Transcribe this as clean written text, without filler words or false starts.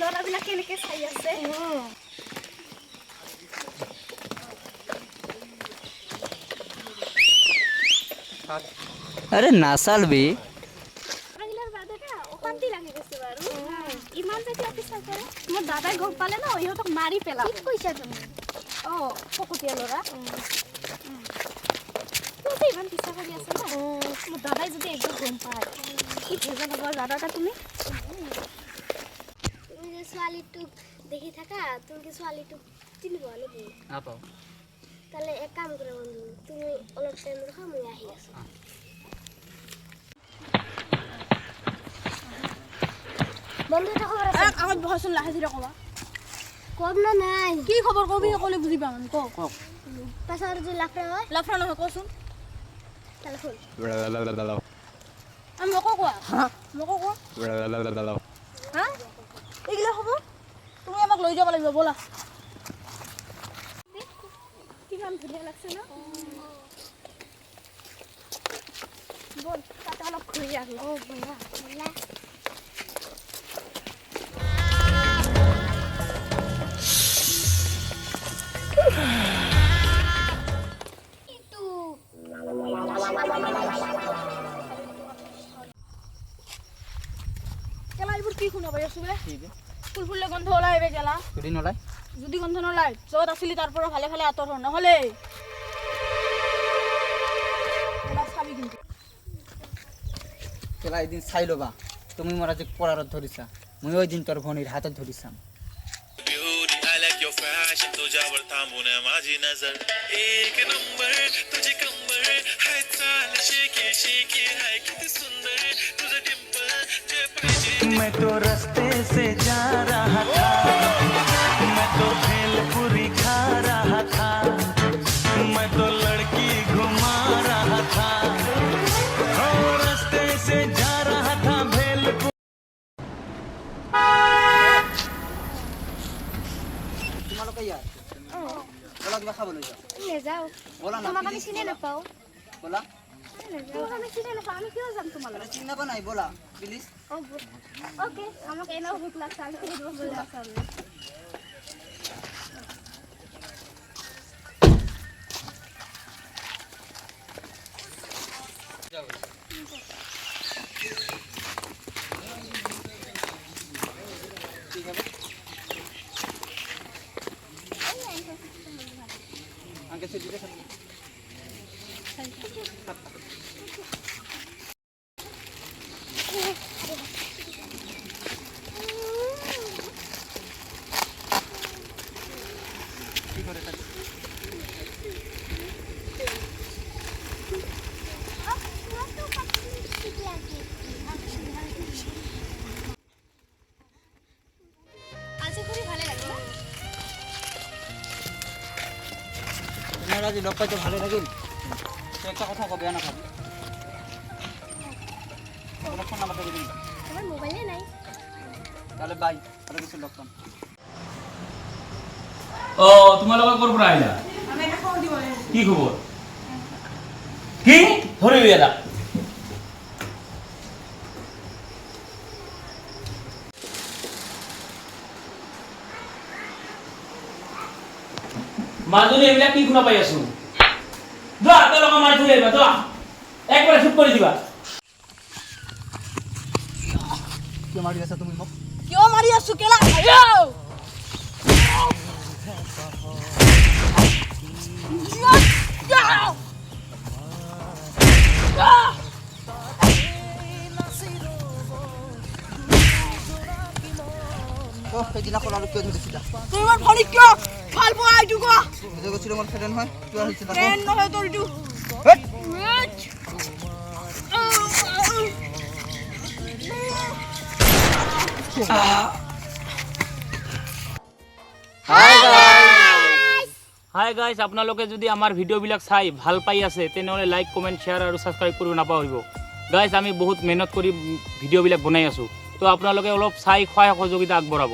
ল'ৰাবিলাক কেনেকে চাই আছে अरे नासाल भी অশান্তি লাগি গৈছে বাৰু ইমান যদি অফিচাৰ কৰে মোৰ দাদাই গম পালে ন ইহঁতক মাৰি পেলাব কি কৈছা তুমি ফকতীয়া ল'ৰা তুমি ইমান পিছা কৰি আছে ন মোৰ দাদাই যদি একদম গম পায় কি ভেজা ল'ব দাদাটা তুমি যে ছোৱালীটোক দেখি থাকা তুমি কি ছোৱালীটোক চিনিব নেকি নাপাওঁ তাহলে এক কাম করে বন্ধু তুমি অলপ টাইম রাখো আমি আহি আছো বন্ধু এটা খবর আছে আমার বহসন লাহে দিরা কবা কব না নাই কি খবর কবি কলে বুঝি পাম ক ক পাছার যে লাফরা না কসুন তাহলে ফুল আমি মকো কোয়া মকো কোয়া হ্যাঁ এগুলা খবর তুমি আমাক লৈ যাব লাগিব বলা কিমান ধুনীয়া লাগছে না বল তাতে অলপ ঘূৰি আহো বলা বলা ইটু কেলা এইবোৰ কি শুনা পাই আছো বে ফুল ফুললে গন্ধ ওলাই বে কেলা যদি গন্ধ নলাই য'ত আছিলি তাৰ পৰা ভালে ভালে আঁতৰ নহ'লে কেলা এদিন চাই ল'বা তুমি মোৰ আজি পৰাৰত ধৰিছা মই ওই দিন তোৰ ভনীৰ হাতত ধৰিছাম तुझ्यावर थांबून माझी नजर एक नंबर तुझे कंबर हाय चाल शेकी शेकी हाय किती सुंदर तुझं डिंपल जे पाहिजे मैं तो रास्ते से जा रहा था मैं तो भेलपुरी खा रहा था मैं तो लड़की घुमा रहा था ओ रास्ते से जा रहा था भेलपुरी তোমালোকে ইয়াত বলা কিবা খাবলৈ যাওঁ নেযাও বলা না তোমাক আমি চিনি নাপাও বলা তোমাক আমি চিনি নাপাও আমি কিয় যাম তোমালোক চিনি নাপা নাই বলা প্লিজ ওকে আমাকে এনেও ভোক লাগছে আমি খেয়ে দেবো বলে লাগছে ঠিক আছে আগে সে দিতে থাকি কি করে থাকি আজি ঘুরি ভালো লাগে তোমার আজি লগ পাইতে ভালো লাগিল তো একটা কথা কবে না খাবি তোমার ফোন নাম্বারটা দিন আমার মোবাইলে নাই তাহলে বাই আর কিছু লগ পাম ও তোমালোকে ক'ৰ পৰা আহিলা আমি এটা খবৰ দিব লাগে কি খবৰ কি ধৰি বিয়ালা মাজুলী এইবিলাক কি শুনা পাই আছো যোৱা তেওঁলোকে মাৰি থৈ আহিবা যোৱা একবাৰে চুপ কৰি দিবা কি মাৰি আছা তুমি মোক কিয় মাৰি আছো কেলা আয়ো সেইদিনাখন আৰু কিয় ধৰিছিলা তোমাৰ ভৰি কিয় ভাল পোৱা আইটো কো বুঝে গৈছিলো মোৰ ফ্ৰেণ্ড হয় কিয় হৈছিল ট্ৰেন নহয় তোৰ ইটো হাই গাইজ আপোনালোকে যদি আমাৰ ভিডিঅ'বিলাক চাই ভাল পাই আছে তেনেহ'লে লাইক কমেণ্ট শ্বেয়াৰ আৰু ছাবস্ক্ৰাইব কৰিব নাপাহৰিব গাইজ আমি বহুত মেহনত কৰি ভিডিঅ'বিলাক বনাই আছোঁ তো আপোনালোকে অলপ চাই সহায় সহযোগিতা আগবঢ়াব